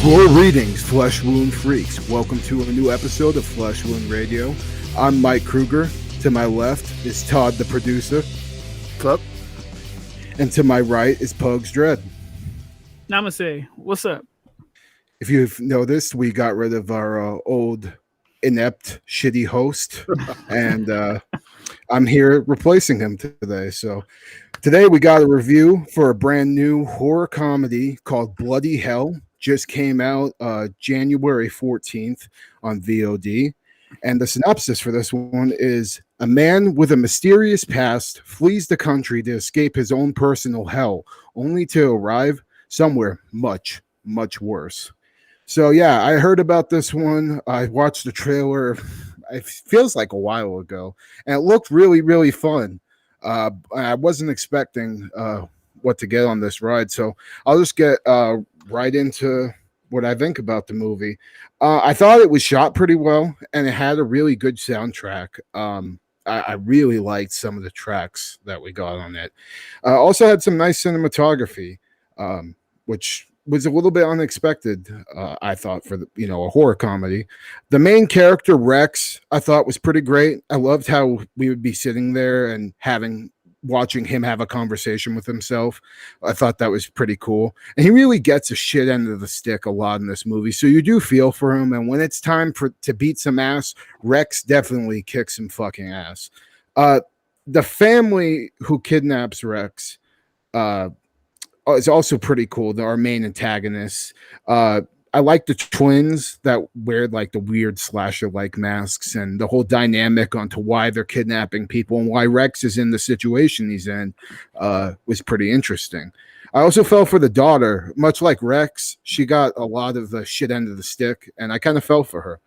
Greetings, Flesh Wound Freaks. Welcome to a new episode of Flesh Wound Radio. I'm Mike Kruger. To my left is Todd, the producer. Up. And to my right is Pugs Dread. Namaste. What's up? If you've noticed, we got rid of our old, inept, shitty host. And I'm here replacing him today. So today we got a review for a brand new horror comedy called Bloody Hell. Just came out January 14th on VOD. And the synopsis for this one is: a man with a mysterious past flees the country to escape his own personal hell, only to arrive somewhere much, much worse. So yeah, I heard about this one. I watched the trailer. It feels like a while ago, and it looked really, really fun. I wasn't expecting what to get on this ride, so I'll just get right into what I think about the movie. I thought it was shot pretty well, and it had a really good soundtrack. I really liked some of the tracks that we got on it. Also had some nice cinematography, which was a little bit unexpected, I thought, for a horror comedy. The main character, Rex, I thought was pretty great. I loved how we would be sitting there and watching him have a conversation with himself. I thought that was pretty cool. And he really gets a shit end of the stick a lot in this movie. So you do feel for him. And when it's time to beat some ass, Rex definitely kicks some fucking ass. The family who kidnaps Rex is also pretty cool. Our main antagonists. I like the twins that wear like the weird slasher-like masks, and the whole dynamic onto why they're kidnapping people and why Rex is in the situation he's in was pretty interesting. I also fell for the daughter. Much like Rex, she got a lot of the shit end of the stick, and I kind of fell for her.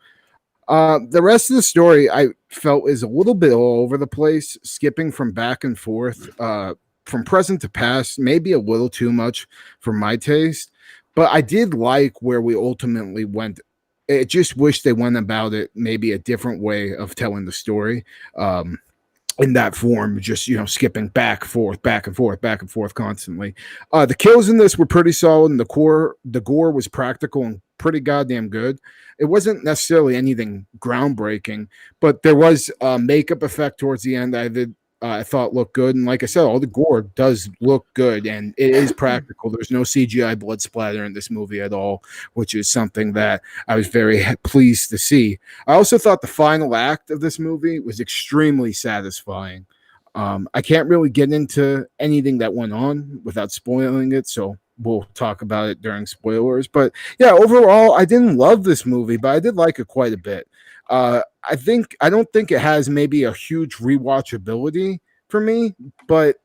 The rest of the story I felt is a little bit all over the place, skipping from back and forth, from present to past, maybe a little too much for my taste. But I did like where we ultimately went. I just wish they went about it maybe a different way of telling the story, in that form, just, skipping back and forth constantly. The kills in this were pretty solid, and the gore was practical and pretty goddamn good. It wasn't necessarily anything groundbreaking, but there was a makeup effect towards the end I thought looked good. And like I said, all the gore does look good, and it is practical. There's no CGI blood splatter in this movie at all, which is something that I was very pleased to see. I also thought the final act of this movie was extremely satisfying. I can't really get into anything that went on without spoiling it, so we'll talk about it during spoilers. But yeah, overall, I didn't love this movie, but I did like it quite a bit. I don't think it has maybe a huge rewatchability for me, but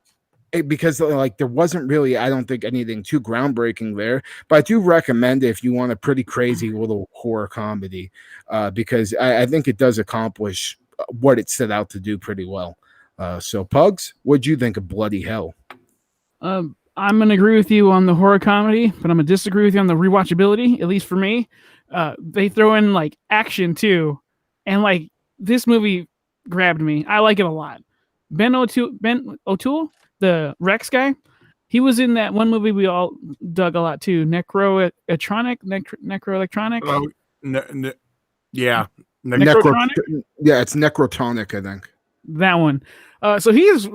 because there wasn't really, I don't think, anything too groundbreaking there. But I do recommend it if you want a pretty crazy little horror comedy, because I think it does accomplish what it set out to do pretty well. So Pugs, what'd you think of Bloody Hell? I'm going to agree with you on the horror comedy, but I'm going to disagree with you on the rewatchability, at least for me. They throw in action too. And this movie grabbed me. I like it a lot. Ben O'Toole, the Rex guy, he was in that one movie we all dug a lot too, Necroelectronic. Yeah. Necrotronic? Yeah, it's Necrotonic, I think. That one. So he is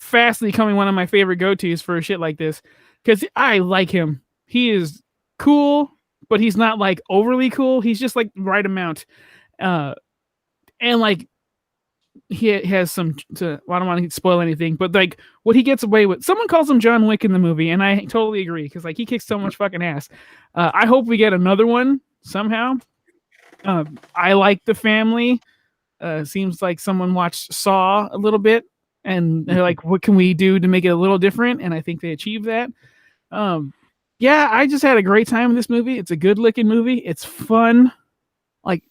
fastly becoming one of my favorite go-tos for shit like this, because I like him. He is cool, but he's not overly cool. He's just the right amount. And he has some I don't want to spoil anything, but what he gets away with, someone calls him John Wick in the movie, and I totally agree, because he kicks so much fucking ass. I hope we get another one somehow. I like the family. Seems like someone watched Saw a little bit, and they're like, what can we do to make it a little different? And I think they achieved that. Yeah, I just had a great time in this movie. It's a good looking movie. It's fun.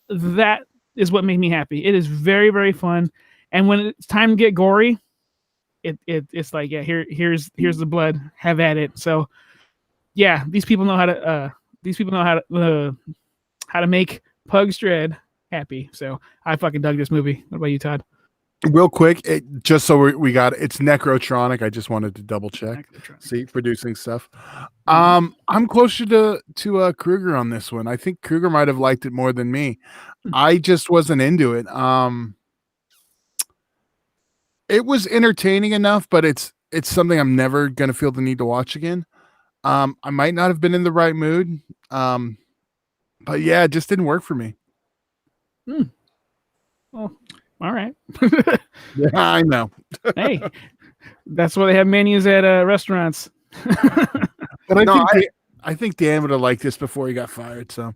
That is what made me happy. It is very, very fun. And when it's time to get gory, it's here's the blood. Have at it. So yeah, these people know how to make Pugs Dread happy. So I fucking dug this movie. What about you, Todd? Real quick, just so we got it's Necrotronic. I just wanted to double check. See, producing stuff. I'm closer to Kruger on this one. I think Kruger might have liked it more than me. I just wasn't into it. It was entertaining enough, but it's something I'm never gonna feel the need to watch again. I might not have been in the right mood. But yeah, it just didn't work for me. Well, all right. Yeah, I know. Hey, that's why they have menus at restaurants. But I think Dan would have liked this before he got fired. So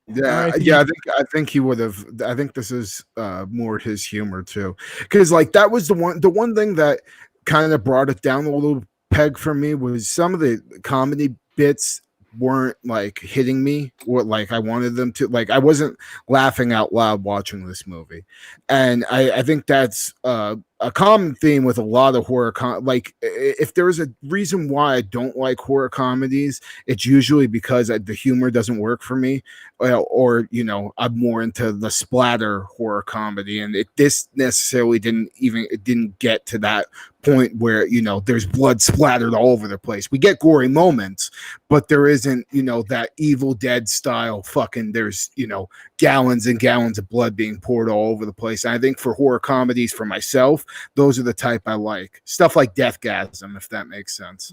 yeah, yeah. I think he would have. I think this is more his humor too, because like that was the one thing that kind of brought it down a little peg for me was some of the comedy bits weren't like hitting me what like I wanted them to. Like I wasn't laughing out loud watching this movie, and I think that's a common theme with a lot of horror like if there's a reason why I don't like horror comedies, it's usually because the humor doesn't work for me, or you know, I'm more into the splatter horror comedy, and this necessarily didn't get to that point where, you know, there's blood splattered all over the place. We get gory moments, but there isn't, you know, that Evil Dead style fucking there's, you know, gallons and gallons of blood being poured all over the place. And I think for horror comedies, for myself, those are the type I like. Stuff like Deathgasm, if that makes sense.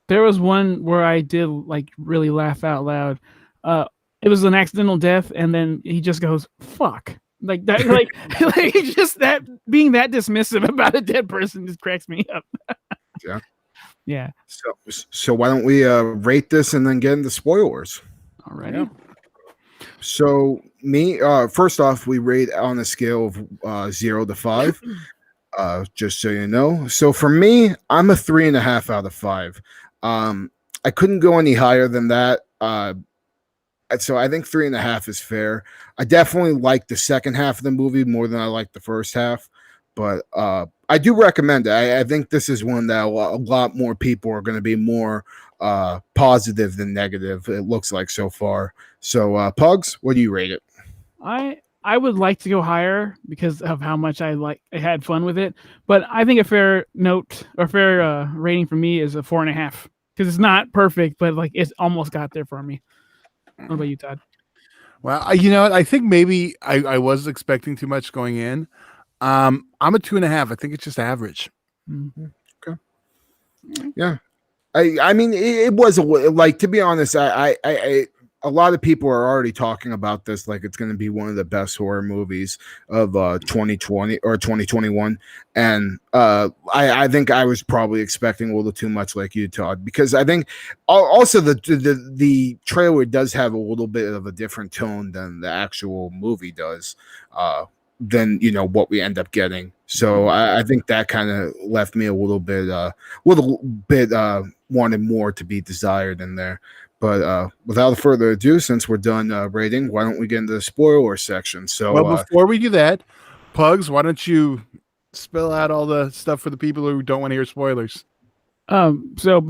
There was one where I did like really laugh out loud. It was an accidental death, and then he just goes, fuck. Like that, like just that being that dismissive about a dead person just cracks me up. Yeah. Yeah. So why don't we rate this and then get into spoilers? All right. Yeah. So me, first off, we rate on a scale of 0 to 5. Just so you know. So for me, I'm a 3.5 out of 5. I couldn't go any higher than that. So I think 3.5 is fair. I definitely like the second half of the movie more than I like the first half, but I do recommend it. I think this is one that a lot more people are going to be more positive than negative. It looks like so far. So Pugs, what do you rate it? I would like to go higher because of how much I had fun with it, but I think a fair note or fair rating for me is a 4.5 because it's not perfect, but like it's almost got there for me. What about you, Todd? Well, you know what? I think maybe I was expecting too much going in. I'm a 2.5. I think it's just average. Mm-hmm. Okay. Yeah. I mean, it was like, to be honest, I a lot of people are already talking about this like it's going to be one of the best horror movies of 2020 or 2021, and I think I was probably expecting a little too much, like you, Todd, because I think also the trailer does have a little bit of a different tone than the actual movie does, than, you know, what we end up getting. So I think that kind of left me a little bit wanted more to be desired in there. But without further ado, since we're done rating, why don't we get into the spoiler section? So, well, before we do that, Pugs, why don't you spill out all the stuff for the people who don't want to hear spoilers? So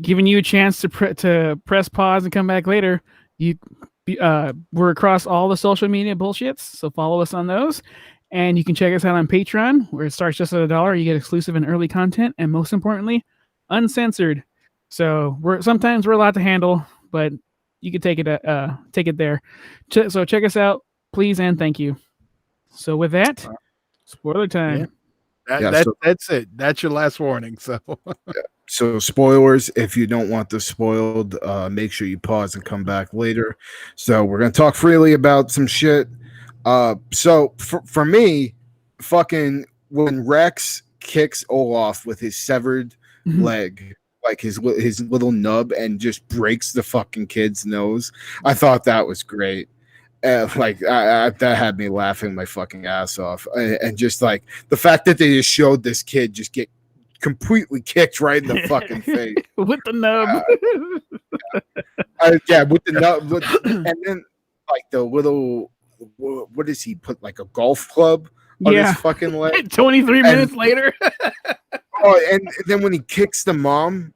giving you a chance to press pause and come back later. We're across all the social media bullshits, so follow us on those, and you can check us out on Patreon, where it starts just at $1. You get exclusive and early content, and most importantly, uncensored. So sometimes we're a lot to handle, but you can take it there. So check us out, please, and thank you. So with that, spoiler time. Yeah. That's it. That's your last warning. So, So spoilers. If you don't want this spoiled, make sure you pause and come back later. So we're gonna talk freely about some shit. So for me, fucking when Rex kicks Olaf with his severed leg, like his little nub, and just breaks the fucking kid's nose, I thought that was great. That had me laughing my fucking ass off, and just like the fact that they just showed this kid just get completely kicked right in the fucking face with the nub. With the nub, and then like the little, what does he put, like a golf club on his fucking leg? 23 minutes later. Oh, and then when he kicks the mom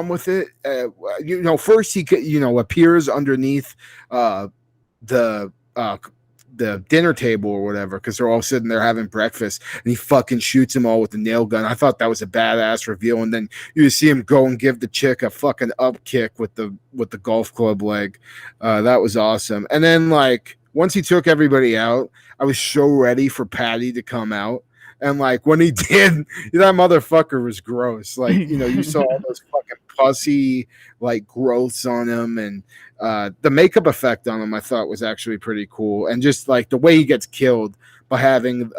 with it, first he appears underneath the the dinner table or whatever, because they're all sitting there having breakfast, and he fucking shoots them all with a nail gun. I thought that was a badass reveal, and then you see him go and give the chick a fucking up kick with the golf club leg. That was awesome. And then like once he took everybody out, I was so ready for Patty to come out. And like when he did, that motherfucker was gross. Like, you know, you saw all those fucking pussy like growths on him, and the makeup effect on him I thought was actually pretty cool. And just like the way he gets killed by having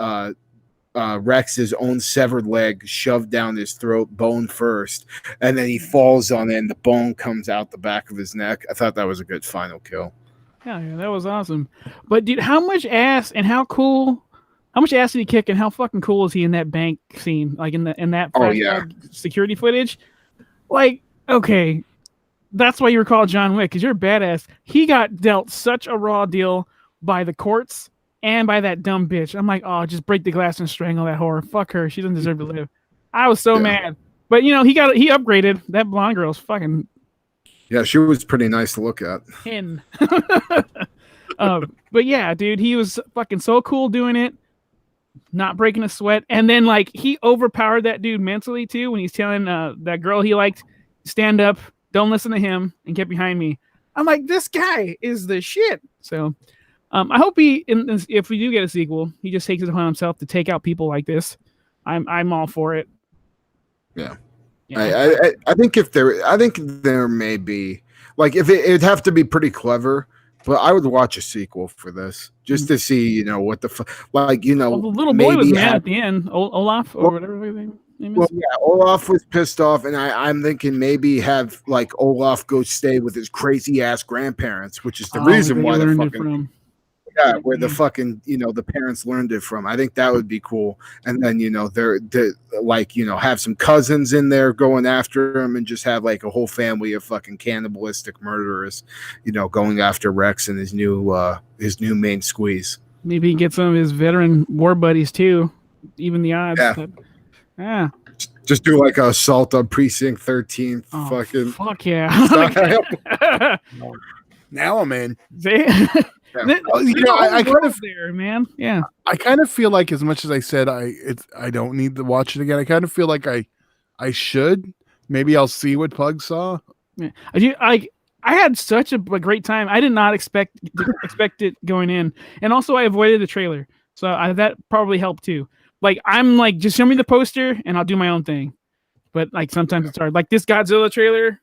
Rex's own severed leg shoved down his throat, bone first, and then he falls on it and the bone comes out the back of his neck. I thought that was a good final kill. Yeah, that was awesome. But dude, how much ass and how much ass did he kick, and how fucking cool is he in that bank scene? Like in that security footage? Like, okay, that's why you were called John Wick, because you're a badass. He got dealt such a raw deal by the courts and by that dumb bitch. I'm like, oh, just break the glass and strangle that whore. Fuck her. She doesn't deserve to live. I was so mad. But you know, he upgraded. That blonde girl's fucking. Yeah, she was pretty nice to look at. But yeah, dude, he was fucking so cool doing it. Not breaking a sweat, and then like he overpowered that dude mentally too when he's telling that girl he liked, stand up, don't listen to him, and get behind me. I'm like, this guy is the shit. So I hope if we do get a sequel, he just takes it upon himself to take out people like this. I'm all for it. Yeah. I think there may be like if it'd have to be pretty clever. But I would watch a sequel for this just to see, you know, what the like, you know, well, the little boy was mad at the end, Olaf or whatever his name is. Well, yeah, Olaf was pissed off, and I'm thinking maybe have like Olaf go stay with his crazy ass grandparents, which is the reason why the fucking where the fucking, you know, the parents learned it from. I think that would be cool. And then, you know, they're like, you know, have some cousins in there going after him, and just have like a whole family of fucking cannibalistic murderers, you know, going after Rex and his new main squeeze. Maybe he gets some of his veteran war buddies too. Even the odds. Yeah. Just do like a assault on Precinct 13. Fuck yeah. Now I'm in. Yeah. I kind of there, man. Yeah. I kind of feel like, as much as I said I don't need to watch it again, I kind of feel like I should. Maybe I'll see what Pug saw. Yeah. I had such a great time. I did not expect it going in, and also I avoided the trailer, so that probably helped too. Like I'm like, just show me the poster and I'll do my own thing. But like sometimes it's hard. Like this Godzilla trailer.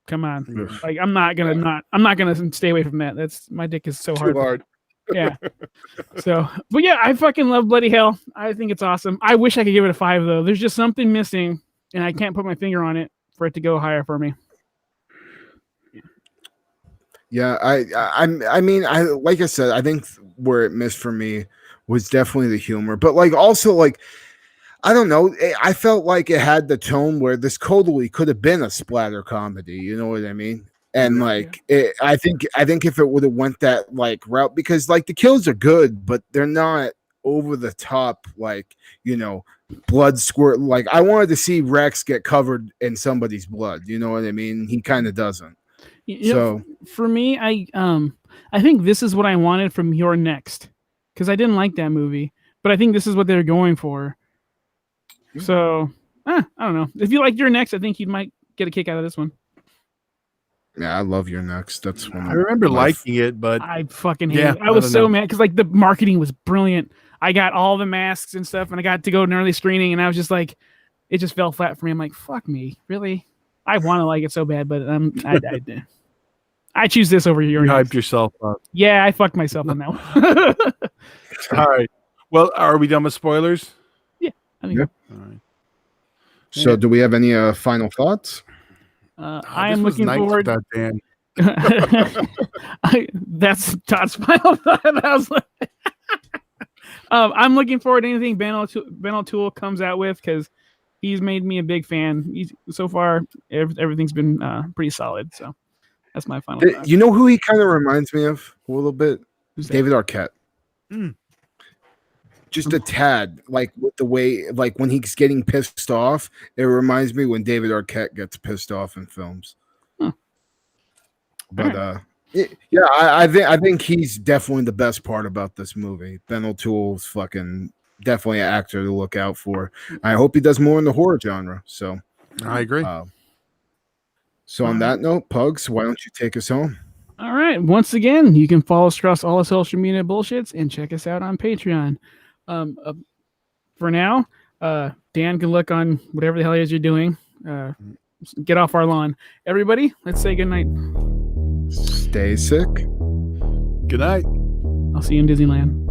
Come on, like I'm not gonna stay away from that. That's my dick is so hard. Yeah. So, but yeah, I fucking love Bloody Hell. I think it's awesome. I wish I could give it a 5 though. There's just something missing, and I can't put my finger on it for it to go higher for me. Yeah, I mean, like I said, I think where it missed for me was definitely the humor, but like also like. I don't know. I felt like it had the tone where this totally could have been a splatter comedy. You know what I mean? And like, I think if it would have went that like route, because like the kills are good, but they're not over the top. Like, you know, blood squirt. Like I wanted to see Rex get covered in somebody's blood. You know what I mean? He kind of doesn't. You know, for me, I think this is what I wanted from You're Next, because I didn't like that movie, but I think this is what they're going for. So, I don't know. If you like You're Next, I think you might get a kick out of this one. Yeah, I love You're Next. That's one. I remember liking it, but I fucking hate it. I was so mad because like the marketing was brilliant. I got all the masks and stuff, and I got to go to an early screening, and I was just like, it just fell flat for me. I'm like, fuck me, really? I want to like it so bad, but I choose this over You're Next. Hyped yourself up. Yeah, I fucked myself on that one. All right. Well, are we done with spoilers? I think All right. So, do we have any final thoughts? I am looking forward. About Dan. That's Todd's final thought. I was like, I'm looking forward to anything Ben O'Toole comes out with, because he's made me a big fan. So far, everything's been pretty solid. So that's my final thought. You know who he kind of reminds me of a little bit? David Arquette. Just a tad, like with the way, like when he's getting pissed off, it reminds me when David Arquette gets pissed off in films. Huh. But Yeah, I think he's definitely the best part about this movie. Ben O'Toole's fucking definitely an actor to look out for. I hope he does more in the horror genre. So I agree. So on that note, Pugs, why don't you take us home? All right. Once again, you can follow us across all the social media bullshits and check us out on Patreon. For now, Dan can look on whatever the hell it is you're doing. Get off our lawn. Everybody, let's say goodnight. Stay sick. Good night. I'll see you in Disneyland.